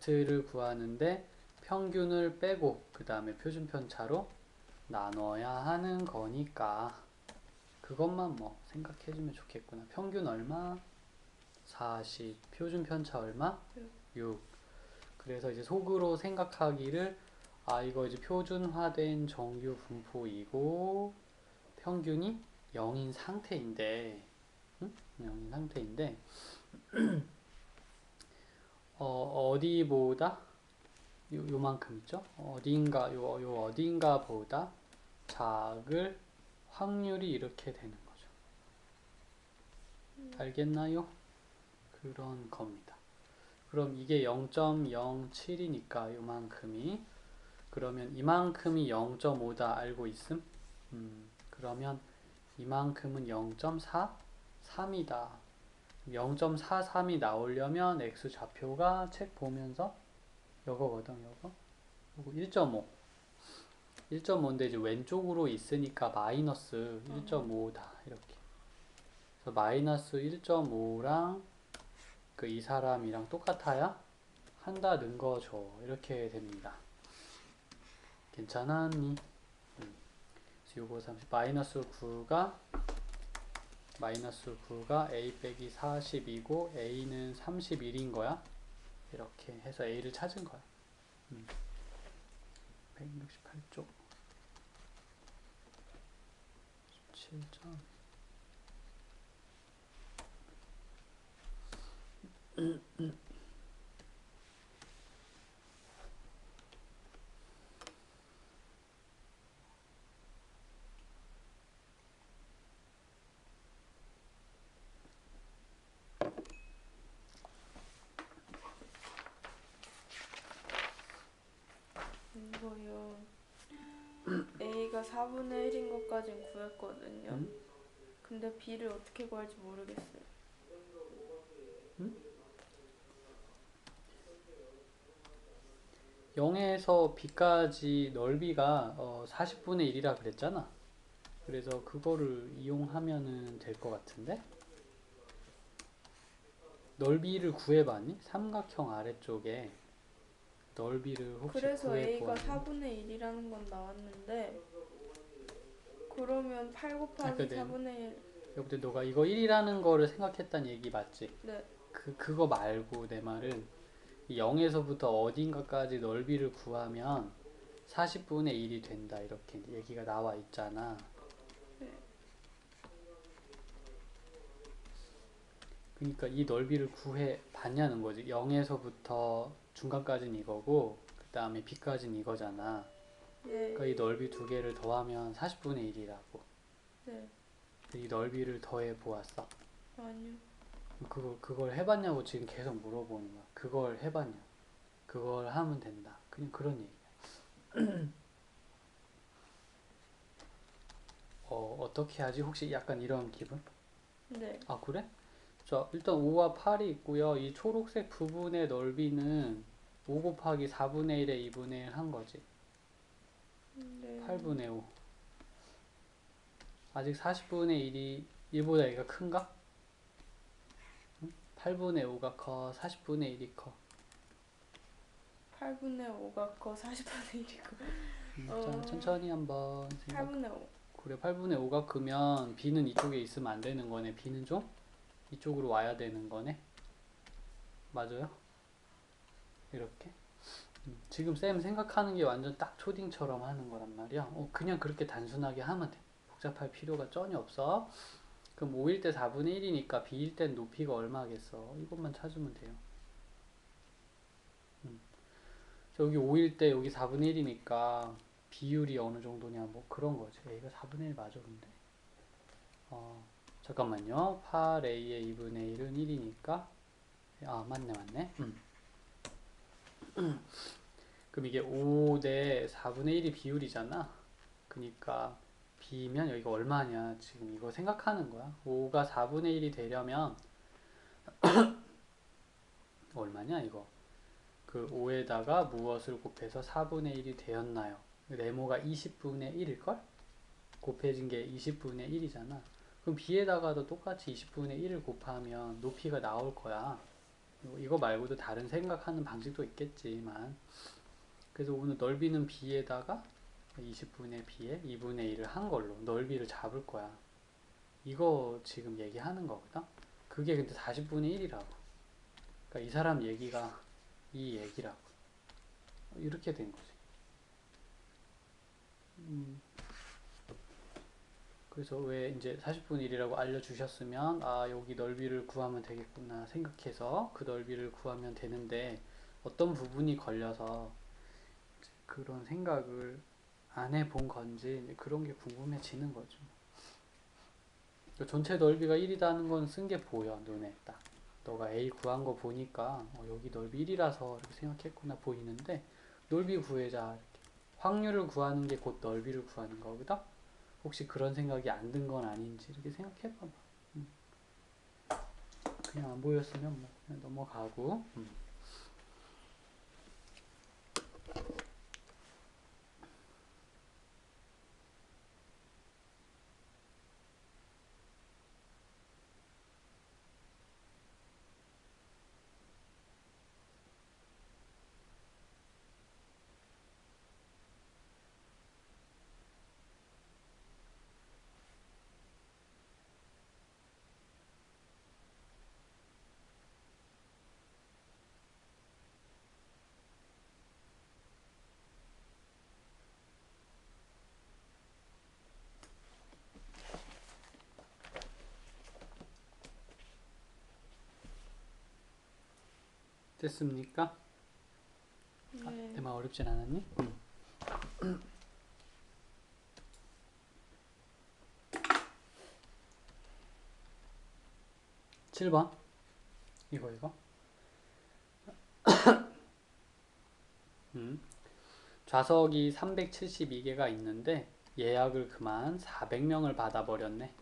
z를 구하는데 평균을 빼고 그 다음에 표준편차로 나눠야 하는 거니까 그것만 뭐 생각해주면 좋겠구나. 평균 얼마? 40. 표준편차 얼마? 6. 그래서 이제 속으로 생각하기를 이거 이제 표준화된 정규 분포이고 평균이 0인 상태인데 0인 상태인데 어디보다 요만큼 있죠? 어딘가 요 어딘가보다 작을 확률이 이렇게 되는 거죠. 알겠나요? 그런 겁니다. 그럼 이게 0.07이니까 요만큼이 그러면 이만큼이 0.5다 알고 있음? 그러면 이만큼은 0.43이다. 0.43이 나오려면 x 좌표가 책 보면서 요거거든, 요거 1.5. 1.5인데 이제 왼쪽으로 있으니까 마이너스 1.5다 이렇게. 그래서 마이너스 1.5랑 그 이 사람이랑 똑같아야 한다는 거죠. 이렇게 됩니다. 괜찮았니? 요거 30 마이너스 9가 a 빼기 40이고 a는 31인 거야. 이렇게 해서 a를 찾은 거야. 168쪽 7점 이거요. A가 4분의 1인 것까진 구했거든요. 근데 B를 어떻게 구할지 모르겠어요. 0에서 b까지 넓이가 40분의 1이라 그랬잖아. 그래서 그거를 이용하면 될 것 같은데? 넓이를 구해봤니? 삼각형 아래쪽에 넓이를 혹시 그래서 A가 구해보았니? 4분의 1이라는 건 나왔는데 그러면 8 곱하기 4분의 1. 근데 너가 이거 1이라는 거를 생각했다는 얘기 맞지? 네. 그거 말고 내 말은 0에서부터 어딘가까지 넓이를 구하면 40분의 1이 된다 이렇게 얘기가 나와 있잖아. 네. 그러니까 이 넓이를 구해 봤냐는 거지. 0에서부터 중간까지는 이거고 그 다음에 b까지는 이거잖아. 네. 그러니까 이 넓이 두 개를 더하면 40분의 1이라고. 네. 이 넓이를 더해 보았어. 아니요. 그걸 해봤냐고 지금 계속 물어보는 거야. 그걸 해봤냐? 그걸 하면 된다. 그냥 그런 얘기야. 어떻게 하지? 혹시 약간 이런 기분? 네. 아, 그래? 자, 일단 5와 8이 있고요. 이 초록색 부분의 넓이는 5 곱하기 4분의 1에 2분의 1 한 거지. 네. 8분의 5. 아직 40분의 1이 1보다 얘가 큰가? 8분의 5가 커, 40분의 1이 커. 8분의 5가 커, 40분의 1이 커. 자, 천천히 한번 생각. 8분의 5. 그래, 8분의 5가 크면 b는 이쪽에 있으면 안 되는 거네. b는 좀 이쪽으로 와야 되는 거네. 맞아요? 이렇게. 지금 쌤 생각하는 게 완전 딱 초딩처럼 하는 거란 말이야. 그냥 그렇게 단순하게 하면 돼. 복잡할 필요가 전혀 없어. 그럼 5일 때 4분의 1이니까 b일 땐 높이가 얼마겠어? 이것만 찾으면 돼요. 여기 5일 때 여기 4분의 1이니까 비율이 어느 정도냐 뭐 그런 거지. A가 4분의 1 맞아 근데. 잠깐만요. 8A의 2분의 1은 1이니까 맞네. 그럼 이게 5 대 4분의 1이 비율이잖아. 그니까 B면 여기가 얼마냐 지금 이거 생각하는 거야. 5가 4분의 1이 되려면 얼마냐 이거. 그 5에다가 무엇을 곱해서 4분의 1이 되었나요? 네모가 20분의 1일걸? 곱해진 게 20분의 1이잖아. 그럼 B에다가도 똑같이 20분의 1을 곱하면 높이가 나올 거야. 그리고 이거 말고도 다른 생각하는 방식도 있겠지만, 그래서 오늘 넓이는 b에다가 20분의 b에 2분의 1을 한 걸로 넓이를 잡을 거야. 이거 지금 얘기하는 거거든. 그게 근데 40분의 1이라고. 그러니까 이 사람 얘기가 이 얘기라고. 이렇게 된 거지. 그래서 왜 이제 40분의 1이라고 알려주셨으면, 아, 여기 넓이를 구하면 되겠구나 생각해서 그 넓이를 구하면 되는데, 어떤 부분이 걸려서 그런 생각을 안 해본 건지 그런 게 궁금해지는 거죠. 전체 넓이가 1이라는 건 쓴 게 보여, 눈에 딱. 너가 A 구한 거 보니까 여기 넓이 1이라서 이렇게 생각했구나 보이는데, 넓이 구해자 이렇게. 확률을 구하는 게 곧 넓이를 구하는 거거든. 혹시 그런 생각이 안 든 건 아닌지 이렇게 생각해봐봐. 그냥 안 보였으면 뭐 그냥 넘어가고. 됐습니까? 아, 네. 내 말 어렵진 않았니? 7번. 이거. 좌석이 372개가 있는데 예약을 그만 400명을 받아버렸네.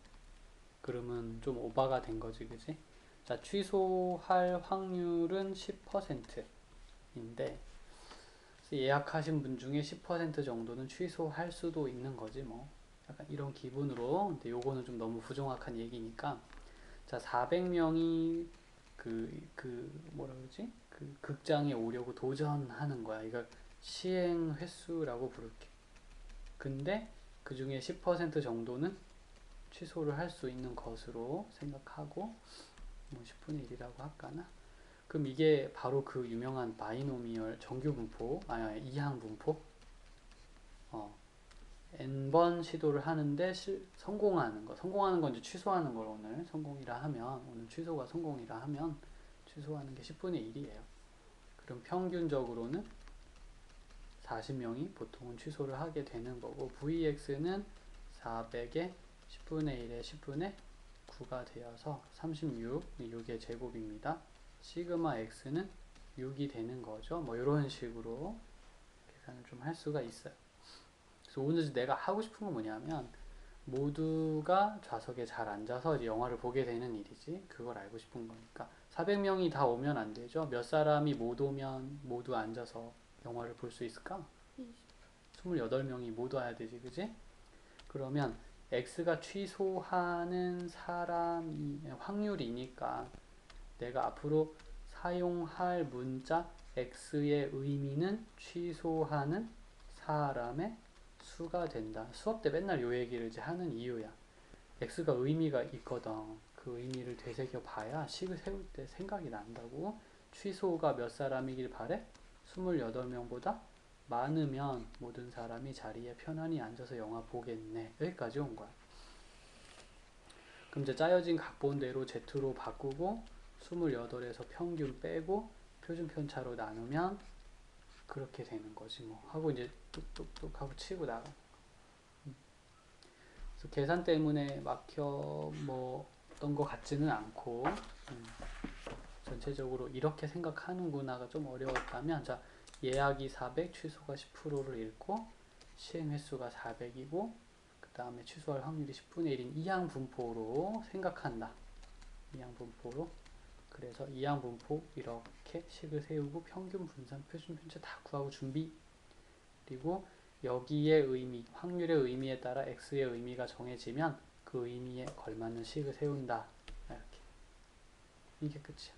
그러면 좀 오바가 된 거지, 그지? 자, 취소할 확률은 10%인데 예약하신 분 중에 10% 정도는 취소할 수도 있는 거지, 뭐. 약간 이런 기분으로. 근데 요거는 좀 너무 부정확한 얘기니까. 자, 400명이 뭐라 그러지? 그 극장에 오려고 도전하는 거야. 이걸 시행 횟수라고 부를게. 근데 그 중에 10% 정도는 취소를 할 수 있는 것으로 생각하고, 뭐 10분의 1이라고 할까나? 그럼 이게 바로 그 유명한 바이노미얼 정규 분포, 아니 이항 분포. n번 시도를 하는데 성공하는 거. 성공하는 건 이제 취소하는 걸 오늘 성공이라 하면, 오늘 취소가 성공이라 하면 취소하는 게 10분의 1이에요. 그럼 평균적으로는 40명이 보통은 취소를 하게 되는 거고, VX는 400에 10분의 1에 10분의 9가 되어서 36, 6의 제곱입니다. 시그마 X는 6이 되는 거죠. 뭐 이런 식으로 계산을 좀 할 수가 있어요. 그래서 오늘 내가 하고 싶은 건 뭐냐면, 모두가 좌석에 잘 앉아서 이제 영화를 보게 되는 일이지. 그걸 알고 싶은 거니까. 400명이 다 오면 안 되죠. 몇 사람이 못 오면 모두 앉아서 영화를 볼 수 있을까? 28명이 못 와야 되지, 그지? 그러면 X가 취소하는 사람이 확률이니까 내가 앞으로 사용할 문자 X의 의미는 취소하는 사람의 수가 된다. 수업 때 맨날 요 얘기를 이제 하는 이유야. X가 의미가 있거든. 그 의미를 되새겨 봐야 식을 세울 때 생각이 난다고. 취소가 몇 사람이길 바래? 28명보다 많으면 모든 사람이 자리에 편안히 앉아서 영화 보겠네. 여기까지 온 거야. 그럼 이제 짜여진 각본대로 Z로 바꾸고 28에서 평균 빼고 표준 편차로 나누면 그렇게 되는 거지 뭐. 하고 이제 뚝뚝뚝 하고 치고 나가. 그래서 계산 때문에 막혀 뭐 어떤 것 같지는 않고, 전체적으로 이렇게 생각하는구나가 좀 어려웠다면, 자, 예약이 400, 취소가 10%를 읽고 시행 횟수가 400이고 그 다음에 취소할 확률이 10분의 1인 이항 분포로 생각한다. 이항 분포로. 그래서 이항 분포 이렇게 식을 세우고 평균 분산 표준 편차 다 구하고 준비. 그리고 여기의 의미, 확률의 의미에 따라 x의 의미가 정해지면 그 의미에 걸맞는 식을 세운다. 이렇게. 이게 끝이야.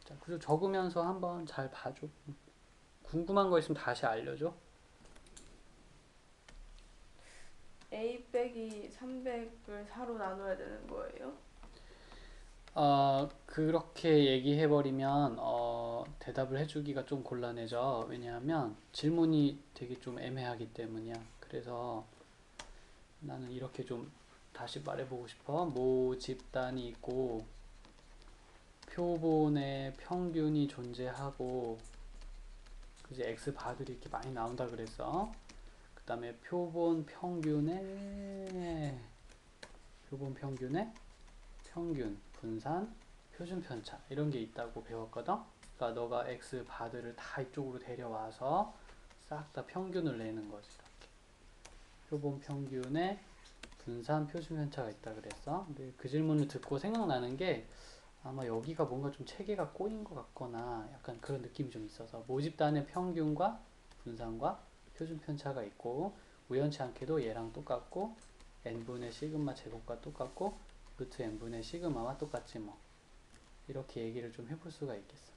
자, 그리고 적으면서 한번 잘 봐줘. 궁금한 거 있으면 다시 알려줘. A 빼기 300을 4로 나눠야 되는 거예요? 그렇게 얘기해버리면 대답을 해주기가 좀 곤란해져. 왜냐하면 질문이 되게 좀 애매하기 때문이야. 그래서 나는 이렇게 좀 다시 말해보고 싶어. 모집단이 있고 표본의 평균이 존재하고 그지 X 바들이 이렇게 많이 나온다 그랬어. 그 다음에 표본 평균의 평균, 분산, 표준 편차 이런 게 있다고 배웠거든. 그러니까 너가 X 바들을 다 이쪽으로 데려와서 싹 다 평균을 내는 거지. 이렇게. 표본 평균의 분산, 표준 편차가 있다 그랬어. 근데 그 질문을 듣고 생각나는 게 아마 여기가 뭔가 좀 체계가 꼬인 것 같거나 약간 그런 느낌이 좀 있어서 모집단의 평균과 분산과 표준 편차가 있고 우연치 않게도 얘랑 똑같고 n분의 시그마 제곱과 똑같고 루트 n분의 시그마와 똑같지 뭐. 이렇게 얘기를 좀 해볼 수가 있겠어.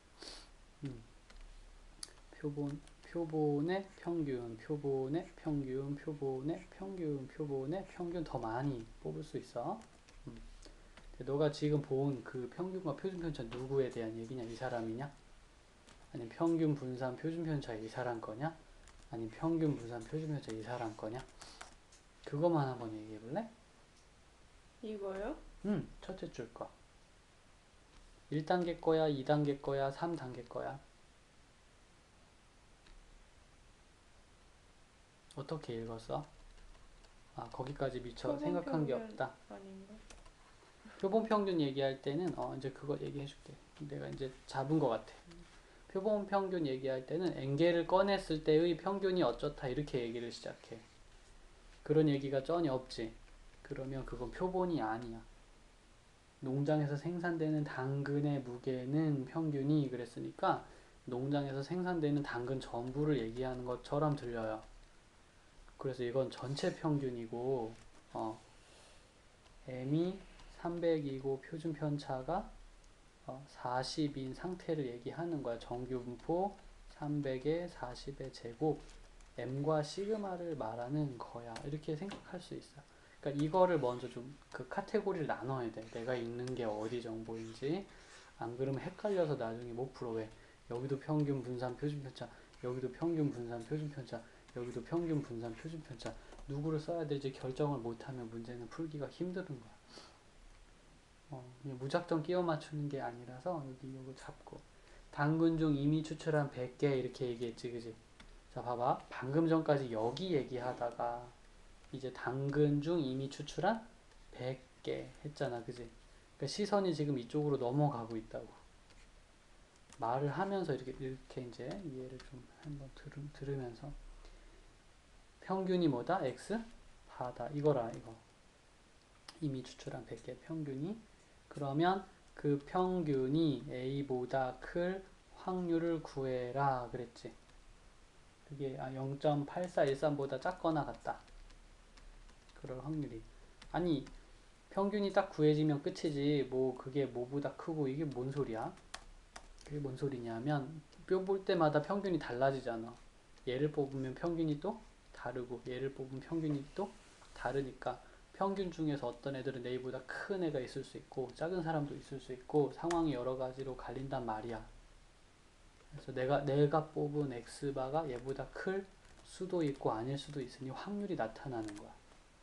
표본의 평균, 표본의 평균, 표본의 평균, 표본의 평균 더 많이 뽑을 수 있어. 너가 지금 본 그 평균과 표준 편차 누구에 대한 얘기냐? 이 사람이냐? 아니면 평균 분산 표준 편차 이 사람 거냐? 아니면 평균 분산 표준 편차 이 사람 거냐? 그것만 한번 얘기해 볼래? 이거요? 첫째 줄 거. 1단계 거야, 2단계 거야, 3단계 거야. 어떻게 읽었어? 아, 거기까지 미처 표본 생각한 게 평균 없다. 아닌가? 표본 평균 얘기할 때는 이제 그거 얘기해 줄게. 내가 이제 잡은 것 같아. 표본 평균 얘기할 때는 n개를 꺼냈을 때의 평균이 어쩌다 이렇게 얘기를 시작해. 그런 얘기가 전혀 없지. 그러면 그건 표본이 아니야. 농장에서 생산되는 당근의 무게는 평균이 그랬으니까 농장에서 생산되는 당근 전부를 얘기하는 것처럼 들려요. 그래서 이건 전체 평균이고 m이 300이고 표준 편차가 40인 상태를 얘기하는 거야. 정규 분포 300에 40의 제곱 m과 시그마를 말하는 거야. 이렇게 생각할 수 있어. 그러니까 이거를 먼저 좀 그 카테고리를 나눠야 돼. 내가 읽는 게 어디 정보인지. 안 그러면 헷갈려서 나중에 못 풀어. 왜? 여기도 평균 분산 표준 편차, 여기도 평균 분산 표준 편차, 여기도 평균 분산 표준 편차. 누구를 써야 될지 결정을 못하면 문제는 풀기가 힘든 거야. 그냥 무작정 끼워 맞추는 게 아니라서 여기 요거 잡고 당근 중 이미 추출한 100개 이렇게 얘기했지, 그지? 자, 봐봐. 방금 전까지 여기 얘기하다가 이제 당근 중 이미 추출한 100개 했잖아, 그지? 그러니까 시선이 지금 이쪽으로 넘어가고 있다고. 말을 하면서 이렇게 이제 이해를 좀 한번 들으면서 평균이 뭐다? X? 바다. 이거라, 이거. 이미 추출한 100개 평균이. 그러면 그 평균이 A보다 클 확률을 구해라 그랬지. 그게 0.8413보다 작거나 같다. 그럴 확률이. 아니, 평균이 딱 구해지면 끝이지. 뭐 그게 뭐보다 크고 이게 뭔 소리야? 그게 뭔 소리냐면 뼈 볼 때마다 평균이 달라지잖아. 얘를 뽑으면 평균이 또 다르고 얘를 뽑으면 평균이 또 다르니까 평균 중에서 어떤 애들은 내보다 큰 애가 있을 수 있고 작은 사람도 있을 수 있고 상황이 여러 가지로 갈린단 말이야. 그래서 내가 뽑은 x바가 얘보다 클 수도 있고 아닐 수도 있으니 확률이 나타나는 거야.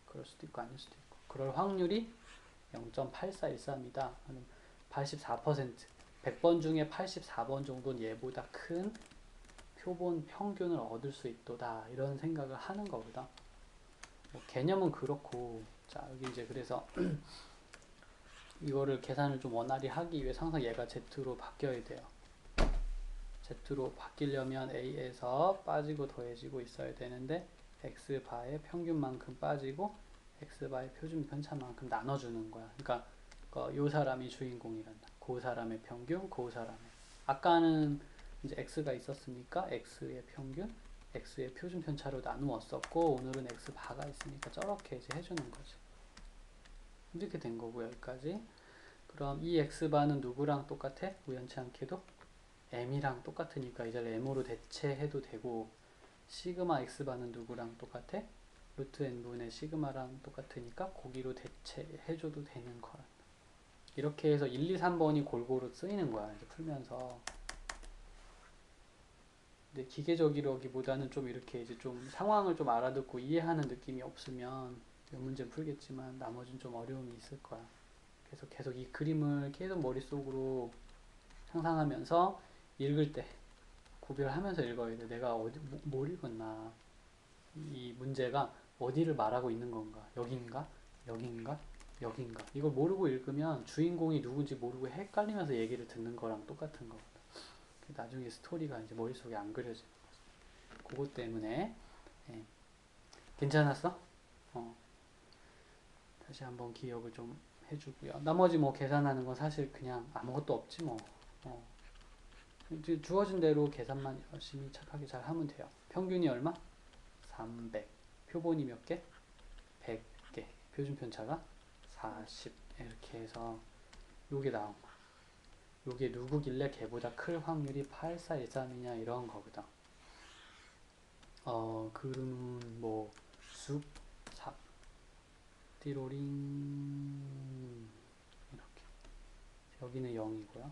그럴 수도 있고 아닐 수도 있고. 그럴 확률이 0.8413이다. 84%. 100번 중에 84번 정도는 얘보다 큰 표본 평균을 얻을 수 있도다. 이런 생각을 하는 거거든. 뭐 개념은 그렇고, 자, 여기 이제 그래서 이거를 계산을 좀 원활히 하기 위해 항상 얘가 Z로 바뀌어야 돼요. Z로 바뀌려면 A에서 빠지고 더해지고 있어야 되는데 X바의 평균만큼 빠지고 X바의 표준 편차만큼 나눠주는 거야. 그러니까 요 사람이 주인공이란다. 그 사람의 평균, 그 사람의. 아까는 이제 X가 있었으니까 X의 평균, X의 표준 편차로 나누었었고 오늘은 X바가 있으니까 저렇게 이제 해주는 거지. 이렇게 된 거고 여기까지. 그럼 이 X바는 누구랑 똑같아? 우연치 않게도 m이랑 똑같으니까 이 자리 m으로 대체해도 되고 시그마 x바는 누구랑 똑같아? 루트 n분의 시그마랑 똑같으니까 거기로 대체해줘도 되는 거야. 이렇게 해서 1, 2, 3번이 골고루 쓰이는 거야. 이제 풀면서. 근데 기계적이라기보다는 좀 이렇게 이제 좀 상황을 좀 알아듣고 이해하는 느낌이 없으면 몇 문제는 풀겠지만 나머지는 좀 어려움이 있을 거야. 그래서 계속 이 그림을 계속 머릿속으로 상상하면서 읽을 때 구별하면서 읽어야 돼. 내가 뭘 읽었나. 이 문제가 어디를 말하고 있는 건가? 여긴가? 여긴가? 여긴가? 이걸 모르고 읽으면 주인공이 누군지 모르고 헷갈리면서 얘기를 듣는 거랑 똑같은 거거든. 나중에 스토리가 이제 머릿속에 안 그려지는 거지. 그것 때문에 예. 괜찮았어? 다시 한번 기억을 좀 해주고요. 나머지 뭐 계산하는 건 사실 그냥 아무것도 없지 뭐. 이제 주어진 대로 계산만 열심히 착하게 잘 하면 돼요. 평균이 얼마? 300. 표본이 몇 개? 100개. 표준 편차가 40. 이렇게 해서 요게 나온 거. 요게 누구길래 걔보다 클 확률이 8413이냐 이런 거거든. 그는 뭐 쑥, 삽, 띠로링 이렇게. 여기는 0이고요.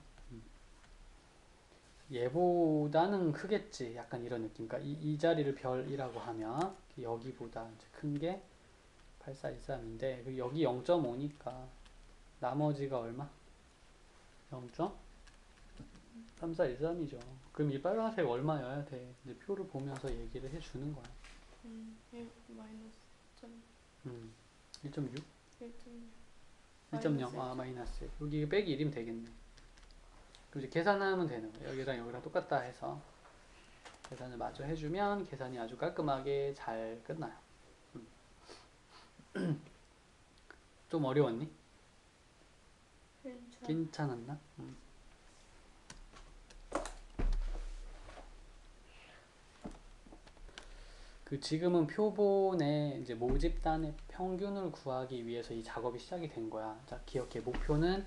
얘보다는 크겠지. 약간 이런 느낌. 그러니까 이 자리를 별이라고 하면 여기보다 큰 게 8413인데 여기 0.5니까 나머지가 얼마? 0.3413이죠. 그럼 이 빨간색 얼마여야 돼? 이제 표를 보면서 얘기를 해주는 거야. 1 마이너스 1.6? 1.0 1.0, 마이너스. 여기 빼기 1이면 되겠네. 그럼 이제 계산하면 되는 거예요. 여기랑 여기랑 똑같다 해서 계산을 마저 해주면 계산이 아주 깔끔하게 잘 끝나요. 좀 어려웠니? 괜찮았나? 그 지금은 표본의 이제 모집단의 평균을 구하기 위해서 이 작업이 시작이 된 거야. 자, 기억해. 목표는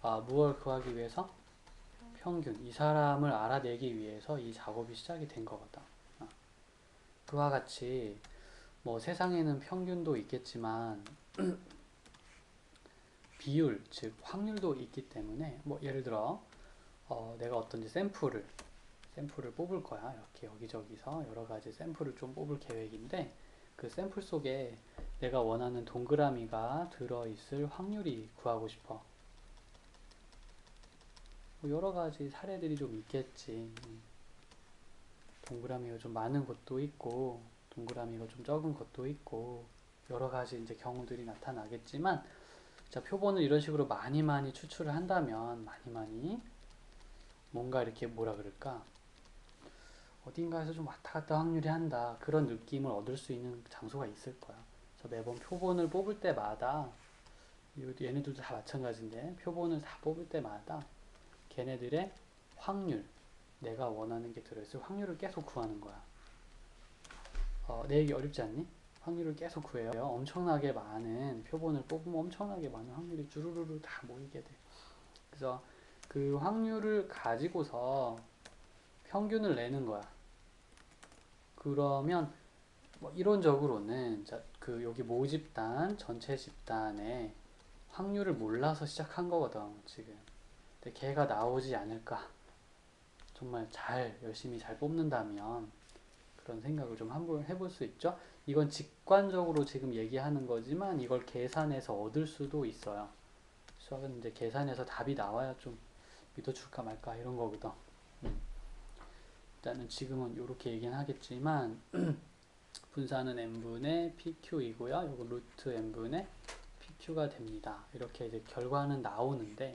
무엇을 구하기 위해서? 평균. 이 사람을 알아내기 위해서 이 작업이 시작이 된 거거든. 그와 같이 뭐 세상에는 평균도 있겠지만 비율, 즉 확률도 있기 때문에 뭐 예를 들어 내가 어떤 샘플을 뽑을 거야. 이렇게 여기저기서 여러 가지 샘플을 좀 뽑을 계획인데 그 샘플 속에 내가 원하는 동그라미가 들어있을 확률이 구하고 싶어. 뭐 여러 가지 사례들이 좀 있겠지. 동그라미가 좀 많은 것도 있고 동그라미가 좀 적은 것도 있고 여러 가지 이제 경우들이 나타나겠지만 자, 표본을 이런 식으로 많이 추출을 한다면 많이 뭔가 이렇게 뭐라 그럴까? 어딘가에서 좀 왔다 갔다 확률이 한다. 그런 느낌을 얻을 수 있는 장소가 있을 거야. 그래서 매번 표본을 뽑을 때마다 얘네들도 다 마찬가지인데 표본을 다 뽑을 때마다 걔네들의 확률, 내가 원하는 게 들어있을 확률을 계속 구하는 거야. 내 얘기 어렵지 않니? 확률을 계속 구해요. 엄청나게 많은 표본을 뽑으면 엄청나게 많은 확률이 주르르르 다 모이게 돼. 그래서 그 확률을 가지고서 평균을 내는 거야. 그러면 뭐 이론적으로는 그 여기 모집단 전체 집단의 확률을 몰라서 시작한 거거든 지금. 근데 걔가 나오지 않을까. 정말 열심히 잘 뽑는다면 그런 생각을 좀 한번 해볼 수 있죠. 이건 직관적으로 지금 얘기하는 거지만 이걸 계산해서 얻을 수도 있어요. 수학은 이제 계산해서 답이 나와야 좀 믿어줄까 말까 이런 거거든. 일단은 지금은 이렇게 얘기는 하겠지만 분산은 n분의 pq이고요. 이거 루트 n분의 pq가 됩니다. 이렇게 이제 결과는 나오는데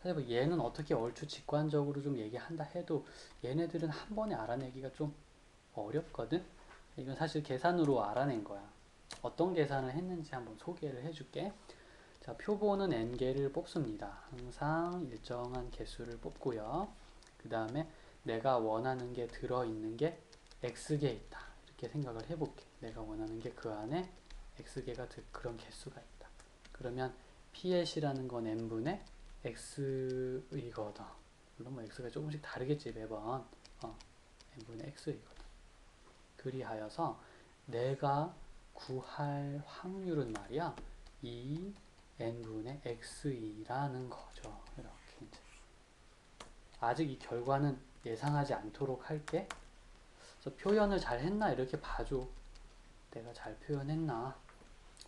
사실 뭐 얘는 어떻게 얼추 직관적으로 좀 얘기한다 해도 얘네들은 한 번에 알아내기가 좀 어렵거든. 이건 사실 계산으로 알아낸 거야. 어떤 계산을 했는지 한번 소개를 해줄게. 자, 표본은 n개를 뽑습니다. 항상 일정한 개수를 뽑고요. 그 다음에 내가 원하는 게 들어있는 게 x개 있다. 이렇게 생각을 해볼게. 내가 원하는 게 그 안에 x개가 그런 개수가 있다. 그러면 p이라는 건 n분의 x이거든. 물론 뭐 x가 조금씩 다르겠지 매번. n분의 x이거든. 그리하여서 내가 구할 확률은 말이야 2 n분의 x이라는 거죠. 이렇게 이제 아직 이 결과는 예상하지 않도록 할게. 그래서 표현을 잘 했나 이렇게 봐줘. 내가 잘 표현했나.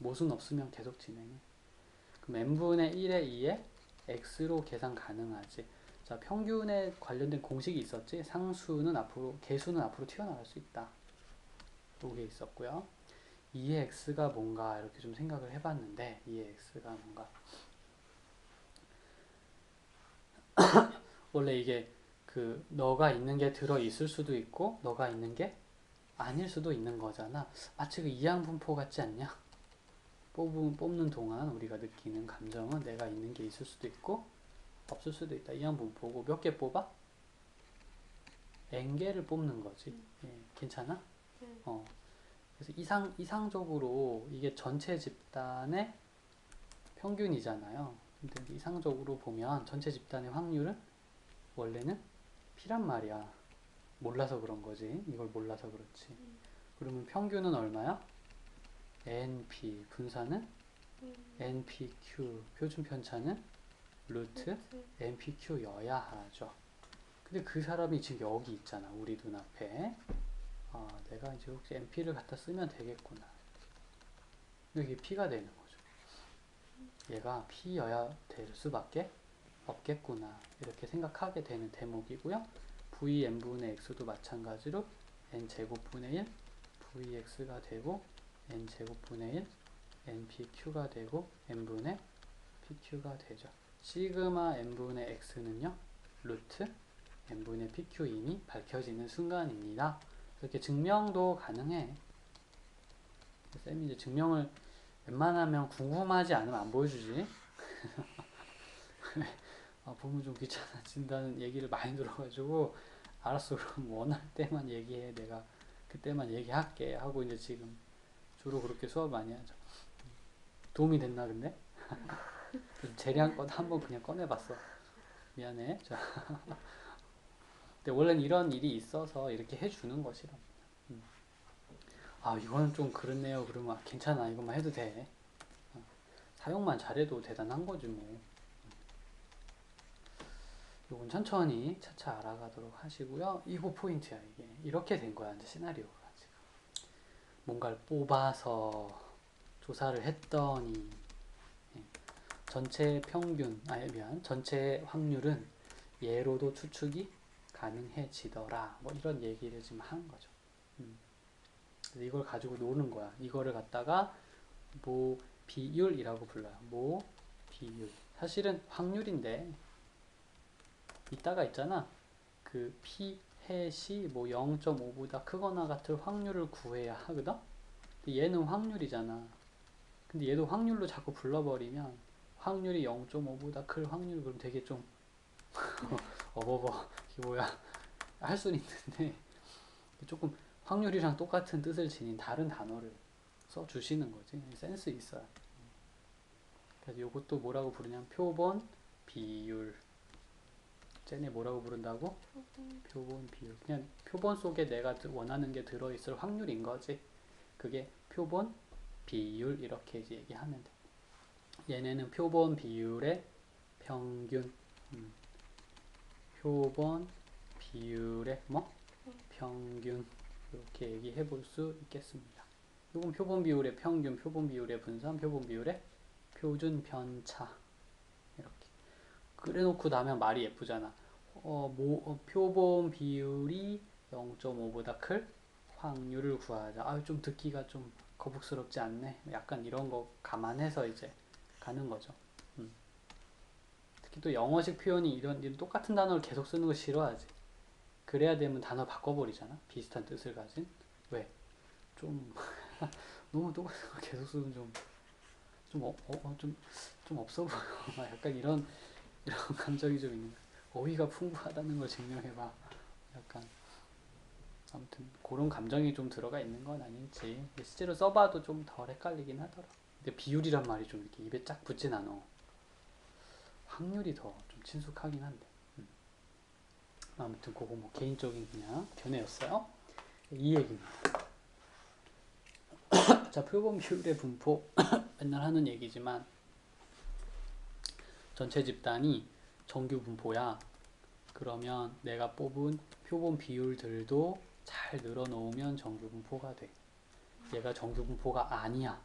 모순 없으면 계속 진행해. 그럼 n분의 1에 2에 x로 계산 가능하지. 자, 평균에 관련된 공식이 있었지. 상수는 앞으로, 개수는 앞으로 튀어나갈 수 있다. 요게 있었고요. 2의 x가 뭔가 이렇게 좀 생각을 해봤는데 2의 x가 뭔가 원래 이게 그 너가 있는 게 들어 있을 수도 있고 너가 있는 게 아닐 수도 있는 거잖아. 마치 그 이항분포 같지 않냐? 뽑는 동안 우리가 느끼는 감정은 내가 있는 게 있을 수도 있고 없을 수도 있다. 이항분포고 몇 개 뽑아? n개를 뽑는 거지. 예, 괜찮아? 네. 그래서 이상적으로 이게 전체 집단의 평균이잖아요. 근데 이상적으로 보면 전체 집단의 확률은 원래는 P란 말이야. 몰라서 그런 거지. 이걸 몰라서 그렇지. 그러면 평균은 얼마야? NP, 분산은 NPQ, 표준 편차는 루트 NPQ여야 하죠. 근데 그 사람이 지금 여기 있잖아. 우리 눈앞에. 내가 이제 혹시 NP를 갖다 쓰면 되겠구나. 이게 P가 되는 거죠. 얘가 P여야 될 수밖에 없겠구나. 이렇게 생각하게 되는 대목이고요. VN분의 X도 마찬가지로 N제곱분의 1 VX가 되고 N제곱분의 1 NPQ가 되고 N분의 PQ가 되죠. 시그마 N분의 X는요. 루트 N분의 PQ임이 밝혀지는 순간입니다. 이렇게 증명도 가능해. 쌤이 이제 증명을 웬만하면 궁금하지 않으면 안 보여주지. 보면 좀 귀찮아진다는 얘기를 많이 들어가지고 알았어 그럼 원할 때만 얘기해 내가 그때만 얘기할게 하고 이제 지금 주로 그렇게 수업 많이 하죠. 도움이 됐나 근데? 재량껏 한번 그냥 꺼내봤어. 미안해. 자, 근데 원래는 이런 일이 있어서 이렇게 해주는 것이라. 이거는 좀 그렇네요. 그러면 괜찮아 이것만 해도 돼. 사용만 잘해도 대단한 거지 뭐. 요건 천천히 차차 알아가도록 하시고요. 이거 포인트야 이게. 이렇게 된 거야 이제 시나리오가 지금. 뭔가를 뽑아서 조사를 했더니 전체 평균, 전체 확률은 예로도 추측이 가능해지더라. 뭐 이런 얘기를 지금 하는 거죠. 그래서 이걸 가지고 노는 거야. 이거를 갖다가 모 비율이라고 불러요. 모 비율. 사실은 확률인데 이따가 있잖아. 그 P 햇이 뭐 0.5보다 크거나 같을 확률을 구해야 하거든? 근데 얘는 확률이잖아. 근데 얘도 확률로 자꾸 불러버리면 확률이 0.5보다 클 확률 그럼 되게 좀 이게 뭐야 할 수는 있는데 조금 확률이랑 똑같은 뜻을 지닌 다른 단어를 써주시는 거지. 센스 있어요. 그래서 이것도 뭐라고 부르냐면 표본 비율. 쟤네 뭐라고 부른다고? 표본 비율. 그냥 표본 속에 내가 원하는 게 들어있을 확률인 거지. 그게 표본 비율 이렇게 이제 얘기하면 돼. 얘네는 표본 비율의 평균. 표본 비율의 평균. 이렇게 얘기해 볼 수 있겠습니다. 이건 표본 비율의 평균, 표본 비율의 분산, 표본 비율의 표준 편차. 이렇게. 그래 놓고 나면 말이 예쁘잖아. 표본 비율이 0.5보다 클 확률을 구하자. 좀 듣기가 좀 거북스럽지 않네. 약간 이런 거 감안해서 이제 가는 거죠. 특히 또 영어식 표현이 이런 똑같은 단어를 계속 쓰는 거 싫어하지. 그래야 되면 단어 바꿔버리잖아. 비슷한 뜻을 가진. 왜? 좀 너무 똑같은 거 계속 쓰면 좀 없어 보여. 약간 이런 감정이 좀 있는 거야. 어휘가 풍부하다는 걸 증명해봐. 약간 아무튼 그런 감정이 좀 들어가 있는 건 아닐지. 실제로 써봐도 좀 덜 헷갈리긴 하더라. 근데 비율이란 말이 좀 이렇게 입에 쫙 붙진 않아. 확률이 더 좀 친숙하긴 한데. 아무튼 그거 뭐 개인적인 그냥 견해였어요. 이 얘기입니다. 자, 표본 비율의 분포 맨날 하는 얘기지만 전체 집단이 정규 분포야. 그러면 내가 뽑은 표본 비율들도 잘 늘어놓으면 정규 분포가 돼. 얘가 정규 분포가 아니야.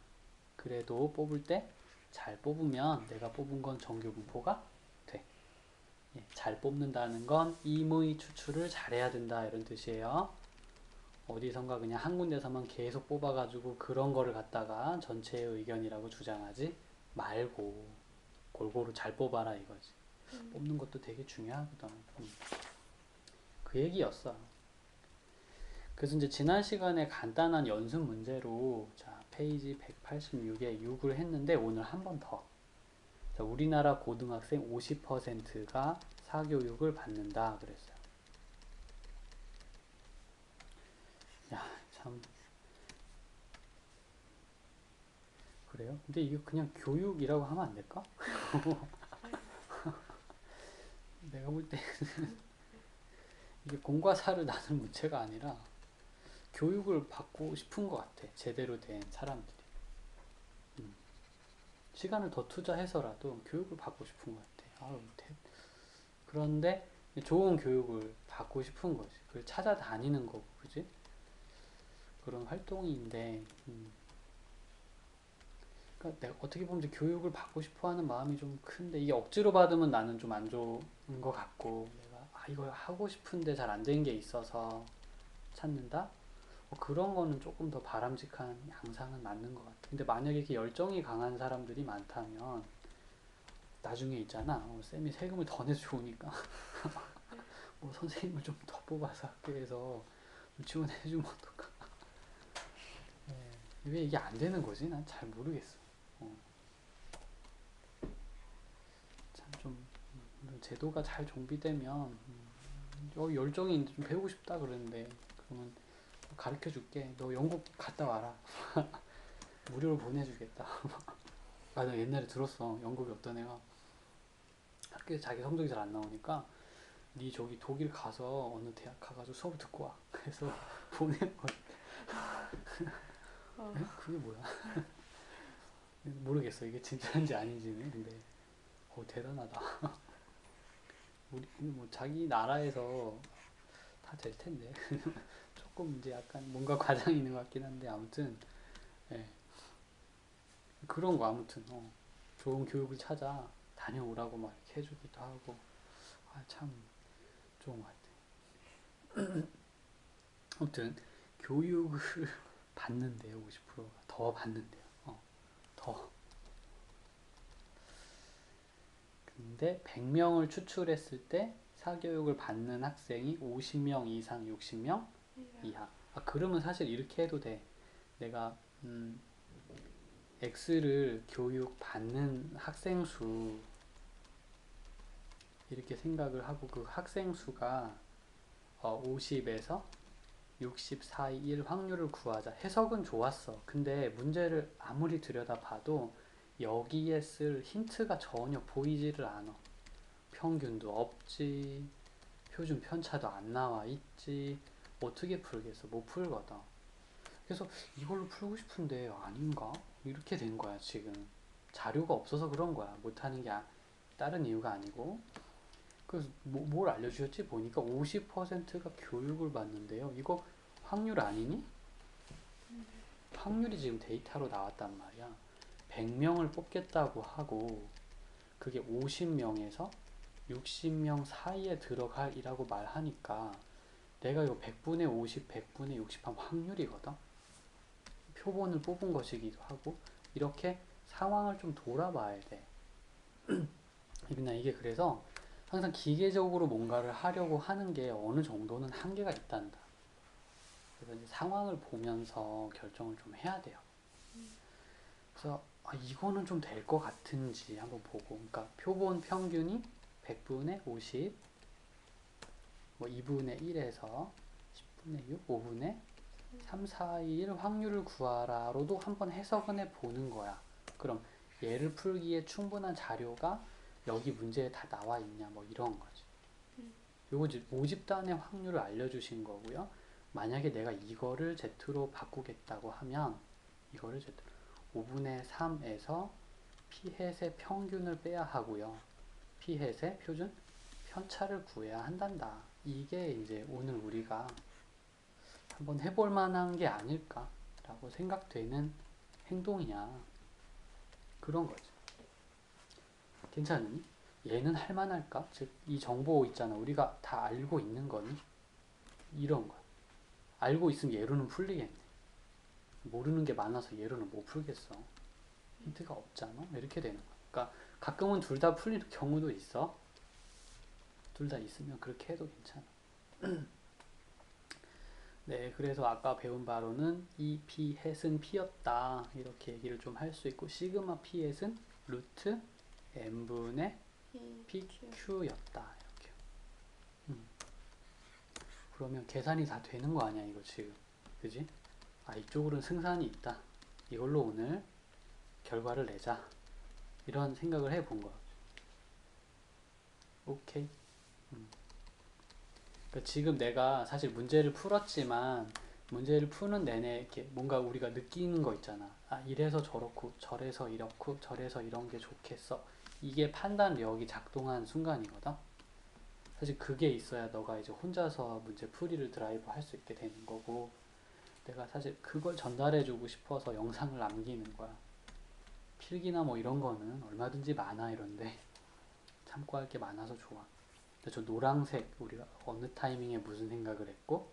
그래도 뽑을 때 잘 뽑으면 내가 뽑은 건 정규 분포가 돼. 예, 잘 뽑는다는 건 임의 추출을 잘해야 된다 이런 뜻이에요. 어디선가 그냥 한 군데서만 계속 뽑아가지고 그런 거를 갖다가 전체의 의견이라고 주장하지 말고 골고루 잘 뽑아라 이거지. 뽑는 것도 되게 중요하거든. 그 얘기였어. 그래서 이제 지난 시간에 간단한 연습 문제로 자 페이지 186에 6을 했는데 오늘 한 번 더. 자, 우리나라 고등학생 50%가 사교육을 받는다 그랬어요. 야, 참 그래요? 근데 이거 그냥 교육이라고 하면 안 될까? 내가 볼 때 이게 공과 사를 나눈 문제가 아니라 교육을 받고 싶은 것 같아. 제대로 된 사람들이. 시간을 더 투자해서라도 교육을 받고 싶은 것 같아. 아유, 그런데 좋은 교육을 받고 싶은 거지. 그걸 찾아다니는 거고, 그지? 그런 활동인데, 그러니까 내가 어떻게 보면 이제 교육을 받고 싶어하는 마음이 좀 큰데 이게 억지로 받으면 나는 좀 안 좋은 것 같고, 내가 이걸 하고 싶은데 잘 안 되는 게 있어서 찾는다. 그런 거는 조금 더 바람직한 양상은 맞는 것 같아. 근데 만약에 이렇게 열정이 강한 사람들이 많다면 나중에 있잖아. 쌤이 세금을 더 내서 좋으니까 뭐 선생님을 좀 더 뽑아서 학교에서 지원해주면 어떨까? 네. 왜 이게 안 되는 거지? 난 잘 모르겠어. 참 좀 제도가 잘 정비되면 열정이 있는데 좀 배우고 싶다 그러는데 그러면 가르쳐 줄게. 너 영국 갔다 와라. 무료로 보내주겠다. 아, 나 옛날에 들었어. 영국에 어떤 애가 학교에서 자기 성적이 잘 안 나오니까 네 저기 독일 가서 어느 대학 가가지고 수업을 듣고 와. 그래서 보내는 거야. 에? 그게 뭐야? 모르겠어. 이게 진짜인지 아닌지는. 근데 대단하다. 우리 뭐 자기 나라에서 다 될 텐데 조금 이제 약간 뭔가 과장이 있는 것 같긴 한데 아무튼 예. 그런 거 아무튼 좋은 교육을 찾아 다녀오라고 막 이렇게 해주기도 하고 참 좋은 것 같아. 아무튼 교육을 받는데요. 50%가 더 받는데요. 더. 근데 100명을 추출했을 때 사교육을 받는 학생이 50명 이상, 60명 이하. 그러면 사실 이렇게 해도 돼. 내가 X를 교육 받는 학생 수 이렇게 생각을 하고 그 학생 수가 50에서 60 사이일 확률을 구하자. 해석은 좋았어. 근데 문제를 아무리 들여다봐도 여기에 쓸 힌트가 전혀 보이지를 않아. 평균도 없지, 표준 편차도 안 나와 있지. 어떻게 풀겠어? 못 풀거든. 그래서 이걸로 풀고 싶은데 아닌가? 이렇게 된 거야, 지금. 자료가 없어서 그런 거야. 못하는 게 다른 이유가 아니고. 그래서 뭘 알려주셨지? 보니까 50%가 교육을 받는데요. 이거 확률 아니니? 확률이 지금 데이터로 나왔단 말이야. 100명을 뽑겠다고 하고 그게 50명에서 60명 사이에 들어갈이라고 말하니까 내가 이거 100분의 50, 100분의 60 하면 확률이거든. 표본을 뽑은 것이기도 하고 이렇게 상황을 좀 돌아봐야 돼. 이게 그래서 항상 기계적으로 뭔가를 하려고 하는 게 어느 정도는 한계가 있단다. 그래서 이제 상황을 보면서 결정을 좀 해야 돼요. 그래서 이거는 좀 될 것 같은지 한번 보고, 그러니까 표본 평균이 100분의 50, 뭐 2분의 1에서 10분의 6, 5분의 3, 4, 2, 1 확률을 구하라로도 한번 해석은 해보는 거야. 그럼 얘를 풀기에 충분한 자료가 여기 문제에 다 나와 있냐, 뭐 이런 거지. 요거 이제 모집단의 확률을 알려주신 거고요. 만약에 내가 이거를 Z로 바꾸겠다고 하면 이거를 Z 5분의 3에서 피햇의 평균을 빼야 하고요. 피햇의 표준 편차를 구해야 한단다. 이게 이제 오늘 우리가 한번 해볼 만한 게 아닐까라고 생각되는 행동이야. 그런 거지. 괜찮으니? 얘는 할 만할까? 즉, 이 정보 있잖아. 우리가 다 알고 있는 거니? 이런 거야. 알고 있으면 얘로는 풀리겠네. 모르는 게 많아서 얘로는 못 풀겠어. 힌트가 없잖아. 이렇게 되는 거야. 그러니까 가끔은 둘 다 풀리는 경우도 있어. 둘 다 있으면 그렇게 해도 괜찮아. 네, 그래서 아까 배운 바로는 이 p 햇은 p였다. 이렇게 얘기를 좀 할 수 있고 시그마 p 햇은 루트 n분의 pq였다. 이렇게. 그러면 계산이 다 되는 거 아니야, 이거 지금. 그지? 아, 이쪽으로는 승산이 있다. 이걸로 오늘 결과를 내자. 이런 생각을 해본 거야. 오케이. 그러니까 지금 내가 사실 문제를 풀었지만 문제를 푸는 내내 이렇게 뭔가 우리가 느끼는 거 있잖아. 아, 이래서 저렇고 저래서 이렇고 저래서 이런 게 좋겠어. 이게 판단력이 작동한 순간이거든. 사실 그게 있어야 너가 이제 혼자서 문제 풀이를 드라이브 할 수 있게 되는 거고 내가 사실 그걸 전달해주고 싶어서 영상을 남기는 거야. 필기나 뭐 이런 거는 얼마든지 많아 이런데 참고할 게 많아서 좋아. 근데 저 노란색 우리가 어느 타이밍에 무슨 생각을 했고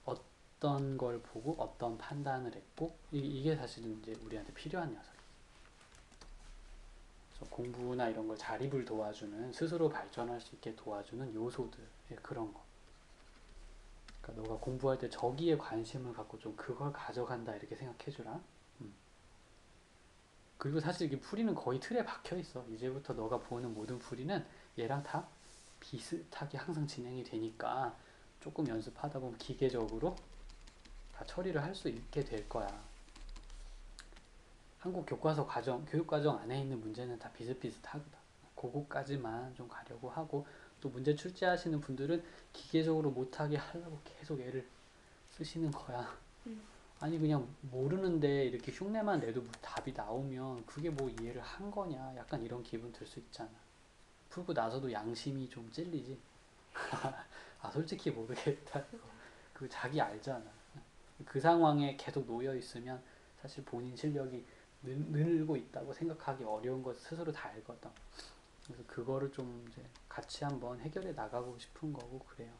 어떤 걸 보고 어떤 판단을 했고 이게 사실은 이제 우리한테 필요한 녀석이야. 그래서 공부나 이런 걸 자립을 도와주는 스스로 발전할 수 있게 도와주는 요소들 그런 거. 그러니까 너가 공부할 때 저기에 관심을 갖고 좀 그걸 가져간다 이렇게 생각해주라. 그리고 사실 이게 풀이는 거의 틀에 박혀 있어. 이제부터 너가 보는 모든 풀이는 얘랑 다 비슷하게 항상 진행이 되니까 조금 연습하다 보면 기계적으로 다 처리를 할 수 있게 될 거야. 한국 교과서 과정, 교육과정 안에 있는 문제는 다 비슷비슷하거든. 그거까지만 좀 가려고 하고 또 문제 출제하시는 분들은 기계적으로 못하게 하려고 계속 애를 쓰시는 거야. 아니 그냥 모르는데 이렇게 흉내만 내도 답이 나오면 그게 뭐 이해를 한 거냐 약간 이런 기분 들 수 있잖아. 풀고 나서도 양심이 좀 찔리지. 아 솔직히 모르겠다. 그 자기 알잖아. 그 상황에 계속 놓여 있으면 사실 본인 실력이 늘고 있다고 생각하기 어려운 것 스스로 다 알거든. 그래서 그거를 좀 이제 같이 한번 해결해 나가고 싶은 거고 그래요.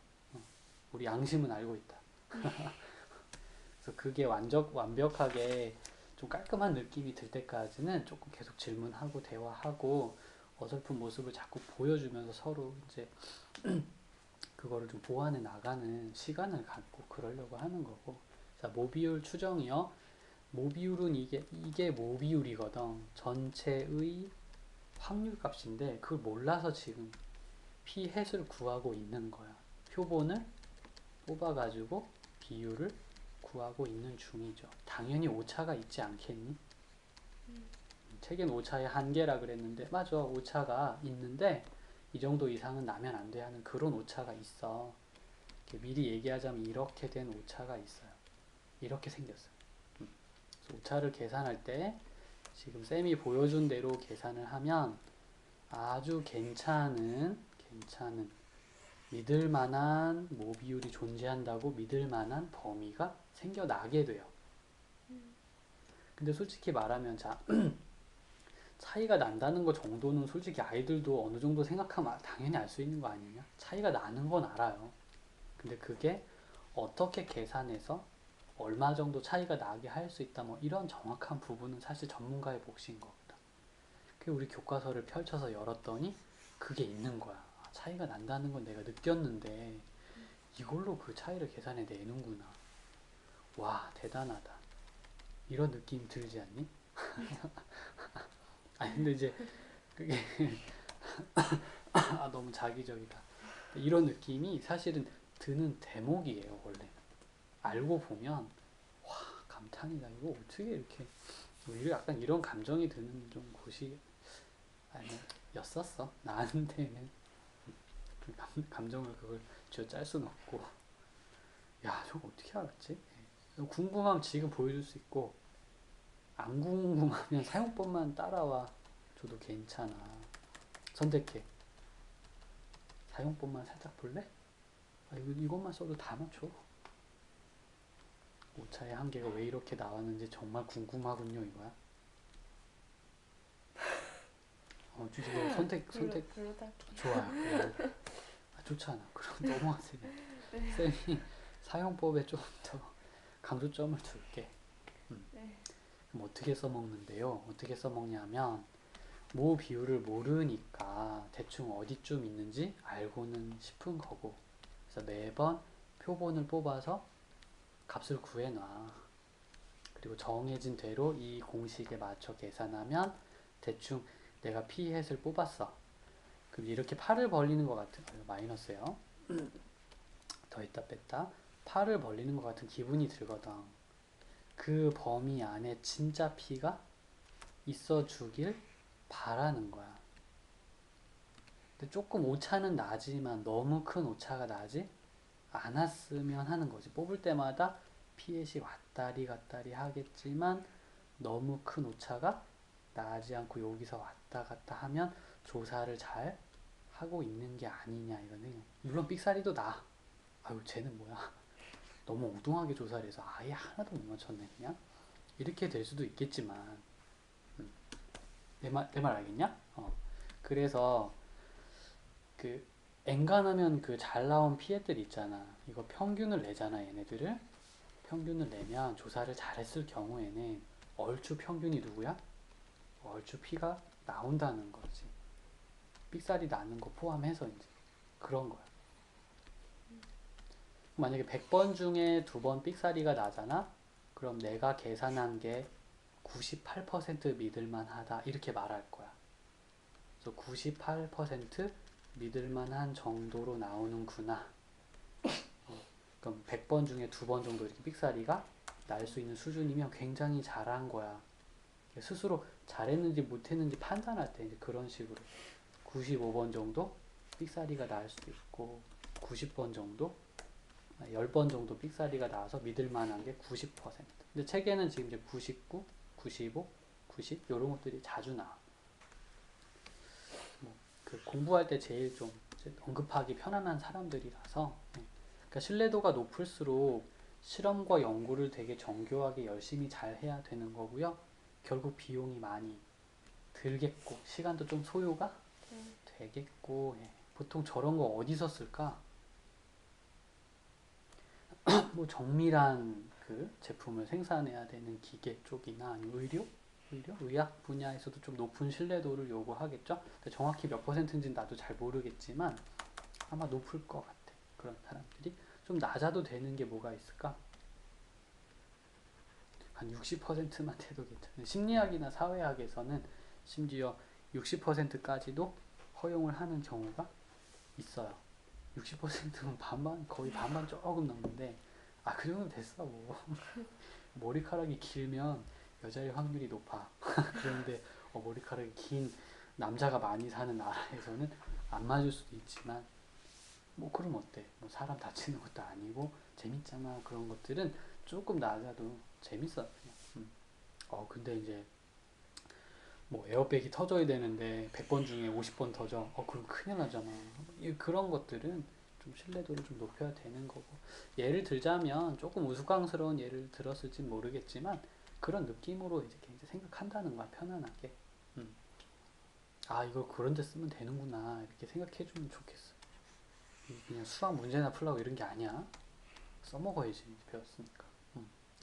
우리 양심은 알고 있다. 그래서 그게 완벽하게 좀 깔끔한 느낌이 들 때까지는 조금 계속 질문하고 대화하고 어설픈 모습을 자꾸 보여주면서 서로 이제 그거를 좀 보완해 나가는 시간을 갖고 그러려고 하는 거고. 자, 모비율 추정이요. 모비율은 이게 모비율이거든. 전체의 확률 값인데 그걸 몰라서 지금 p 햇을 구하고 있는 거야. 표본을 뽑아가지고 비율을 구하고 있는 중이죠. 당연히 오차가 있지 않겠니? 책엔 오차의 한계라 그랬는데 맞아 오차가 있는데 이 정도 이상은 나면 안 돼 하는 그런 오차가 있어. 미리 얘기하자면 이렇게 된 오차가 있어요. 이렇게 생겼어요. 그래서 오차를 계산할 때 지금 쌤이 보여준 대로 계산을 하면 아주 괜찮은 믿을 만한 모비율이 존재한다고 믿을 만한 범위가 생겨나게 돼요. 근데 솔직히 말하면 자 차이가 난다는 거 정도는 솔직히 아이들도 어느 정도 생각하면 당연히 알 수 있는 거 아니냐? 차이가 나는 건 알아요. 근데 그게 어떻게 계산해서 얼마 정도 차이가 나게 할 수 있다 뭐 이런 정확한 부분은 사실 전문가의 몫인 거거든. 그 우리 교과서를 펼쳐서 열었더니 그게 있는 거야. 차이가 난다는 건 내가 느꼈는데 이걸로 그 차이를 계산해 내는구나. 와 대단하다. 이런 느낌 들지 않니? 아니 근데 이제 그게 아 너무 자기적이다. 이런 느낌이 사실은 드는 대목이에요 원래. 알고 보면 와 감탄이다. 이거 어떻게 이렇게 약간 이런 감정이 드는 좀 곳이 아니었었어 나한테는. 감정을 그걸 쥐어짤 수는 없고. 야, 저거 어떻게 알았지? 궁금하면 지금 보여줄 수 있고, 안 궁금하면 사용법만 따라와 줘도 괜찮아. 선택해. 사용법만 살짝 볼래? 아, 이것만 써도 다 맞춰. 오차의 한계가 왜 이렇게 나왔는지 정말 궁금하군요, 이거야. 주지 너 선택 별로 딱히. 좋아요. 좋지 않아. 그럼 넘어가세요. 쌤이 사용법에 좀 더 강조점을 둘게. 네. 그럼 어떻게 써먹는데요? 어떻게 써먹냐면 모 비율을 모르니까 대충 어디쯤 있는지 알고는 싶은 거고, 그래서 매번 표본을 뽑아서 값을 구해놔. 그리고 정해진 대로 이 공식에 맞춰 계산하면 대충 내가 p햇을 뽑았어. 그럼 이렇게 팔을 벌리는 것 같은, 마이너스요. 더했다 뺐다. 팔을 벌리는 것 같은 기분이 들거든. 그 범위 안에 진짜 p가 있어 주길 바라는 거야. 근데 조금 오차는 나지만 너무 큰 오차가 나지 않았으면 하는 거지. 뽑을 때마다 p햇이 왔다리 갔다리 하겠지만 너무 큰 오차가 나지 않고 여기서 왔다 갔다 하면 조사를 잘 하고 있는 게 아니냐 이거는. 물론 삑사리도 나. 아유 쟤는 뭐야. 너무 엉뚱하게 조사를 해서 아예 하나도 못 맞췄네 그냥. 이렇게 될 수도 있겠지만 내 말 알겠냐? 그래서 그 엔간하면 그 잘 나온 피해들 있잖아. 이거 평균을 내잖아 얘네들을. 평균을 내면 조사를 잘했을 경우에는 얼추 평균이 누구야? 얼추 P가 나온다는 거지. 삑살이 나는 거 포함해서 이제 그런 거야. 만약에 100번 중에 2번 삑사리가 나잖아? 그럼 내가 계산한 게 98% 믿을만하다 이렇게 말할 거야. 그래서 98% 믿을만한 정도로 나오는구나. 그럼 100번 중에 2번 정도 이렇게 삑사리가 날 수 있는 수준이면 굉장히 잘한 거야. 스스로 잘했는지 못했는지 판단할 때 이제 그런 식으로 95번 정도 삑사리가 날 수도 있고 90번 정도 10번 정도 삑사리가 나와서 믿을 만한 게 90%. 근데 책에는 지금 이제 99, 95, 90 이런 것들이 자주 나와. 그 공부할 때 제일 좀 언급하기 편안한 사람들이라서 그러니까 신뢰도가 높을수록 실험과 연구를 되게 정교하게 열심히 잘 해야 되는 거고요. 결국 비용이 많이 들겠고 시간도 좀 소요가 되겠고 보통 저런 거 어디서 쓸까? 뭐 정밀한 그 제품을 생산해야 되는 기계 쪽이나 아니면 의학 분야에서도 좀 높은 신뢰도를 요구하겠죠. 근데 정확히 몇 퍼센트인지는 나도 잘 모르겠지만 아마 높을 것 같아. 그런 사람들이 좀 낮아도 되는 게 뭐가 있을까? 한 60%만 돼도 괜찮아요. 심리학이나 사회학에서는 심지어 60%까지도 허용을 하는 경우가 있어요. 60%면 반반, 거의 반반 조금 넘는데, 그 정도 됐어, 뭐. 머리카락이 길면 여자일 확률이 높아. 그런데, 머리카락이 긴 남자가 많이 사는 나라에서는 안 맞을 수도 있지만, 뭐, 그럼 어때? 뭐, 사람 다치는 것도 아니고, 재밌잖아. 그런 것들은 조금 낮아도 재밌어. 그냥. 근데 이제, 뭐 에어백이 터져야 되는데 100번 중에 50번 터져. 그럼 큰일 나잖아. 그런 것들은 좀 신뢰도를 좀 높여야 되는 거고. 예를 들자면 조금 우스꽝스러운 예를 들었을지 모르겠지만 그런 느낌으로 이제 생각한다는 거야. 편안하게. 이걸 그런 데 쓰면 되는구나. 이렇게 생각해 주면 좋겠어. 그냥 수학 문제나 풀라고 이런 게 아니야. 써먹어야지. 배웠으니까.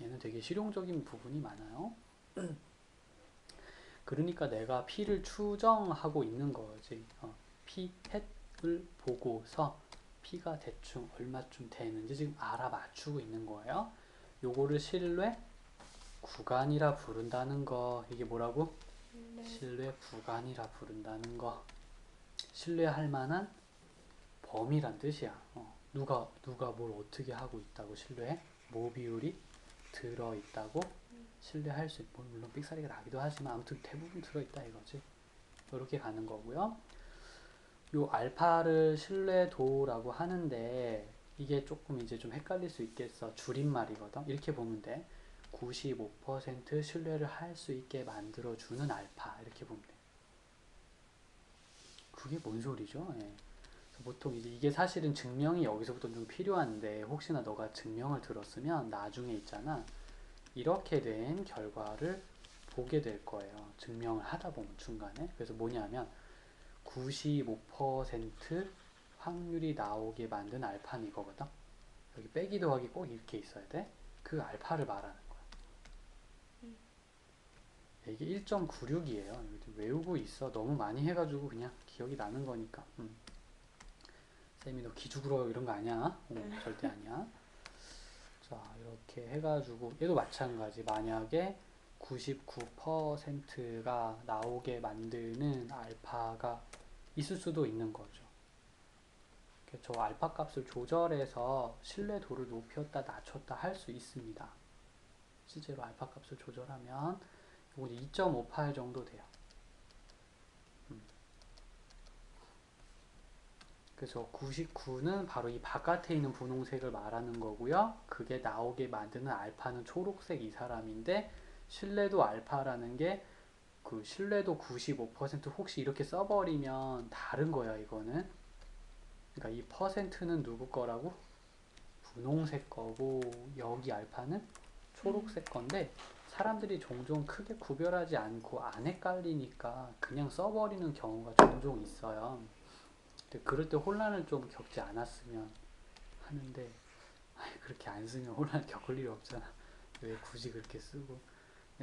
얘는 되게 실용적인 부분이 많아요. 그러니까 내가 P를 추정하고 있는 거지. P 햇을 보고서 P가 대충 얼마쯤 되는지 지금 알아맞추고 있는 거예요. 요거를 신뢰 구간이라 부른다는 거. 이게 뭐라고? 신뢰 구간이라 부른다는 거. 신뢰할 만한 범위란 뜻이야. 누가 뭘 어떻게 하고 있다고 신뢰해? 모 비율이 들어있다고 신뢰할 수 있고, 물론 삑사리가 나기도 하지만 아무튼 대부분 들어있다 이거지. 이렇게 가는 거고요. 요 알파를 신뢰도라고 하는데 이게 조금 이제 좀 헷갈릴 수 있겠어. 줄임말이거든. 이렇게 보면 돼. 95% 신뢰를 할 수 있게 만들어주는 알파. 이렇게 보면 돼. 그게 뭔 소리죠? 예. 그래서 보통 이제 이게 사실은 증명이 여기서부터 좀 필요한데 혹시나 너가 증명을 들었으면 나중에 있잖아. 이렇게 된 결과를 보게 될 거예요. 증명을 하다 보면 중간에. 그래서 뭐냐면 95% 확률이 나오게 만든 알파는 이거거든. 여기 빼기 더하기 꼭 이렇게 있어야 돼. 그 알파를 말하는 거야. 이게 1.96이에요. 외우고 있어. 너무 많이 해가지고 그냥 기억이 나는 거니까. 쌤이 너 기죽으러 이런 거 아니야? 절대 아니야. 자, 이렇게 해가지고 얘도 마찬가지. 만약에 99%가 나오게 만드는 알파가 있을 수도 있는 거죠. 저 알파 값을 조절해서 신뢰도를 높였다 낮췄다 할 수 있습니다. 실제로 알파 값을 조절하면 이거 2.58 정도 돼요. 그래서 99는 바로 이 바깥에 있는 분홍색을 말하는 거고요. 그게 나오게 만드는 알파는 초록색 이 사람인데 신뢰도 알파라는 게 그 신뢰도 95% 혹시 이렇게 써버리면 다른 거야 이거는. 그러니까 이 퍼센트는 누구 거라고? 분홍색 거고 여기 알파는 초록색 건데 사람들이 종종 크게 구별하지 않고 안 헷갈리니까 그냥 써버리는 경우가 종종 있어요. 근데 그럴 때 혼란을 좀 겪지 않았으면 하는데 그렇게 안 쓰면 혼란 겪을 일이 없잖아. 왜 굳이 그렇게 쓰고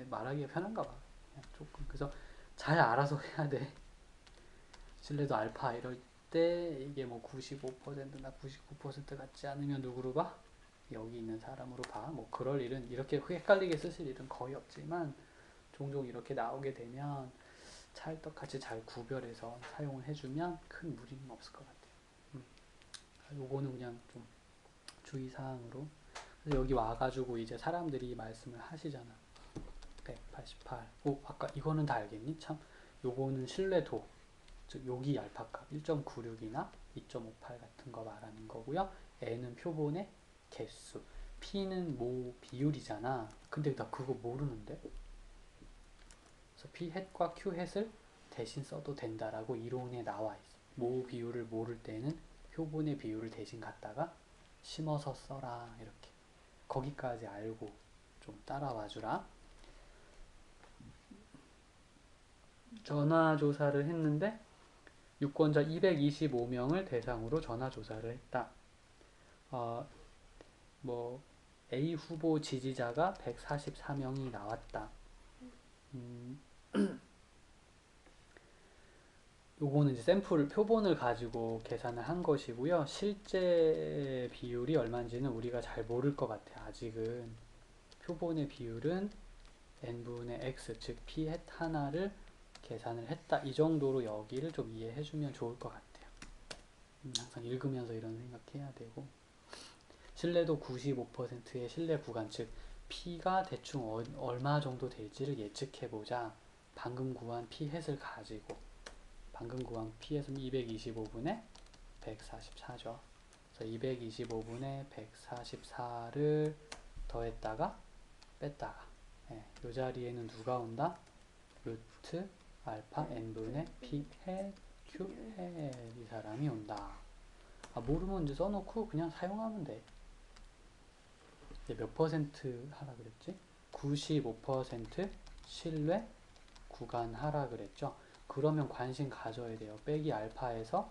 말하기가 편한가 봐. 그냥 조금 그래서 잘 알아서 해야 돼. 신뢰도 알파 이럴 때 이게 뭐 95%나 99% 같지 않으면 누구로 봐? 여기 있는 사람으로 봐. 뭐 그럴 일은 이렇게 헷갈리게 쓰실 일은 거의 없지만 종종 이렇게 나오게 되면 찰떡같이 잘 구별해서 사용을 해주면 큰 무리는 없을 것 같아요. 요거는 그냥 좀 주의사항으로. 그래서 여기 와가지고 이제 사람들이 말씀을 하시잖아. 188. 오, 아까 이거는 다 알겠니? 참, 요거는 신뢰도. 즉, 여기 알파값 1.96이나 2.58 같은 거 말하는 거고요. n은 표본의 개수. p는 뭐 비율이잖아. 근데 나 그거 모르는데? 그래서 p 햇과 q 햇을 대신 써도 된다라고 이론에 나와 있어. 모 비율을 모를 때는 표본의 비율을 대신 갖다가 심어서 써라 이렇게. 거기까지 알고 좀 따라와 주라. 전화 조사를 했는데 유권자 225명을 대상으로 전화 조사를 했다. 어, 뭐 A 후보 지지자가 144명이 나왔다. 요거는 이제 샘플 표본을 가지고 계산을 한 것이고요. 실제 비율이 얼마인지는 우리가 잘 모를 것 같아. 아직은 표본의 비율은 n분의 x 즉 p 햇 하나를 계산을 했다. 이 정도로 여기를 좀 이해해주면 좋을 것 같아요. 항상 읽으면서 이런 생각해야 되고 신뢰도 95%의 신뢰 구간 즉 P가 대충 얼마 정도 될지를 예측해보자. 방금 구한 P 햇을 가지고 방금 구한 P 햇은 225분의 144죠. 그래서 225분의 144를 더했다가 뺐다가 이 자리에는 누가 온다? 루트 알파 n분의 P 햇 Q 햇 이 사람이 온다. 모르면 이제 써놓고 그냥 사용하면 돼. 몇 퍼센트 하라 그랬지? 95% 신뢰 구간 하라 그랬죠? 그러면 관심 가져야 돼요. 빼기 알파에서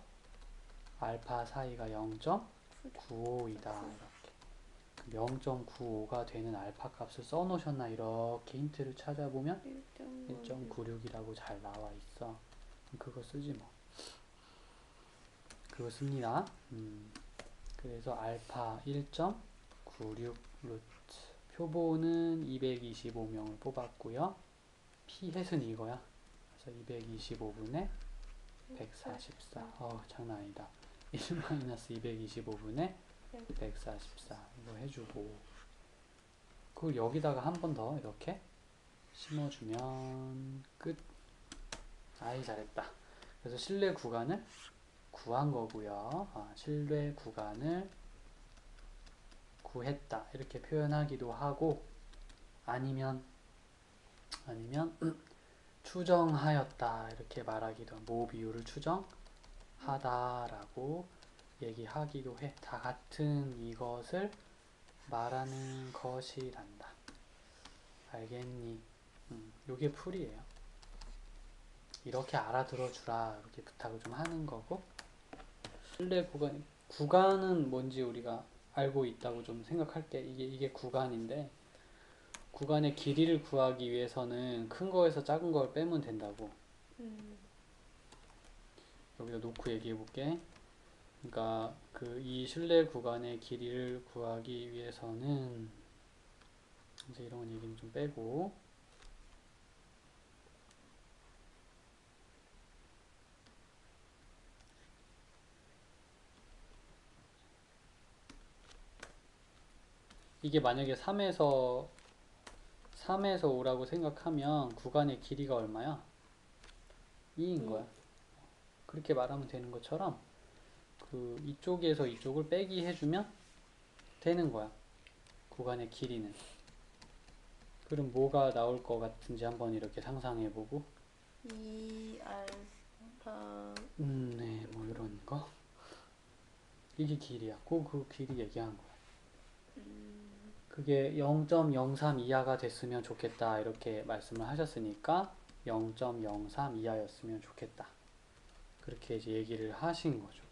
알파 사이가 0.95이다. 이렇게. 0.95가 되는 알파 값을 써놓으셨나? 이렇게 힌트를 찾아보면 1.96이라고 잘 나와 있어. 그거 쓰지 뭐. 그거 씁니다. 그래서 알파 1.96 루트 표본은 225명을 뽑았고요. p 햇은 이거야. 그래서 225분의 144. 장난 아니다. 1-225분의 144 이거 해주고 그걸 여기다가 한 번 더 이렇게 심어주면 끝. 아이 잘했다. 그래서 신뢰 구간을 구한 거고요. 실뢰 구간을 구했다 이렇게 표현하기도 하고 아니면 추정하였다 이렇게 말하기도 모 비율을 추정하다라고 얘기하기도 해. 다 같은 이것을 말하는 것이란다. 알겠니? 요게 풀이에요. 이렇게 알아들어 주라 이렇게 부탁을 좀 하는 거고 실내 구간은 뭔지 우리가 알고 있다고 좀 생각할게. 이게 구간인데 구간의 길이를 구하기 위해서는 큰 거에서 작은 걸 빼면 된다고. 여기다 놓고 얘기해 볼게. 그러니까 이 실내 구간의 길이를 구하기 위해서는 이제 이런 얘기는 좀 빼고 이게 만약에 3에서 5라고 생각하면 구간의 길이가 얼마야? 2인 거야. 그렇게 말하면 되는 것처럼 이쪽에서 이쪽을 빼기 해주면 되는 거야. 구간의 길이는. 그럼 뭐가 나올 것 같은지 한번 이렇게 상상해보고. 2 알파. 네, 뭐 이런 거. 이게 길이야. 그 길이 얘기한 거야. 그게 0.03 이하가 됐으면 좋겠다 이렇게 말씀을 하셨으니까 0.03 이하였으면 좋겠다. 그렇게 이제 얘기를 하신 거죠.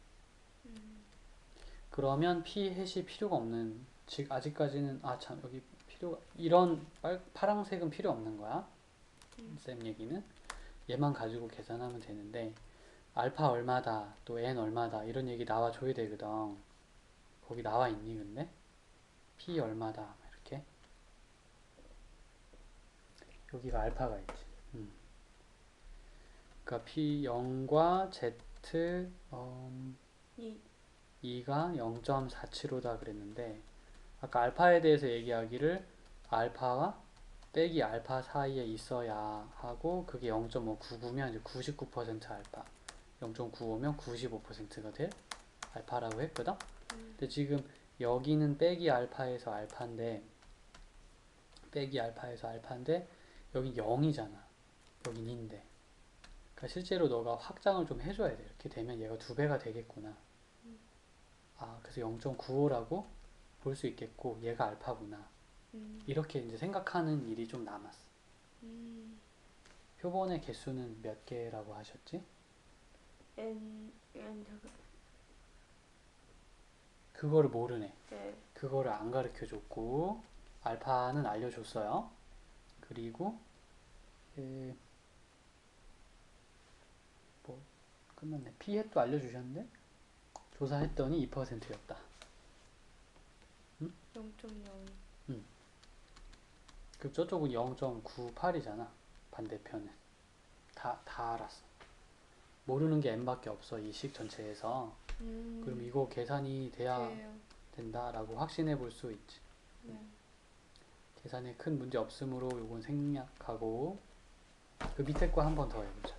그러면 p 해시 필요가 없는, 즉 아직까지는 참 여기 이런 파란색은 필요 없는 거야. 쌤 얘기는 얘만 가지고 계산하면 되는데 알파 얼마다 또 n 얼마다 이런 얘기 나와줘야 되거든. 거기 나와 있니 근데? p 얼마다 이렇게 여기가 알파가 있지. 그러니까 p 0과 z 2가 0.47호다 그랬는데 아까 알파에 대해서 얘기하기를 알파와 빼기 알파 사이에 있어야 하고 그게 0.599면 이제 99% 알파 0.95면 95%가 될 알파라고 했거든. 근데 지금 여기는 빼기 알파에서 알파인데 여기 0이잖아. 여긴 인데 그러니까 실제로 너가 확장을 좀 해줘야 돼. 이렇게 되면 얘가 2배가 되겠구나. 그래서 0.95라고 볼 수 있겠고 얘가 알파구나. 이렇게 이제 생각하는 일이 좀 남았어. 표본의 개수는 몇 개라고 하셨지? n 그거를 모르네. 네. 그거를 안 가르쳐 줬고 알파는 알려줬어요. 그리고 뭐 끝났네. P햇도 알려주셨는데 조사했더니 2%였다. 0.0. 그 저쪽은 0.98이잖아. 반대편은 다 알았어. 모르는 게 n밖에 없어. 이 식 전체에서. 그럼 이거 계산이 돼야 된다라고 확신해 볼 수 있지. 네. 계산에 큰 문제 없으므로 요건 생략하고 그 밑에 거 한 번 더 해보자.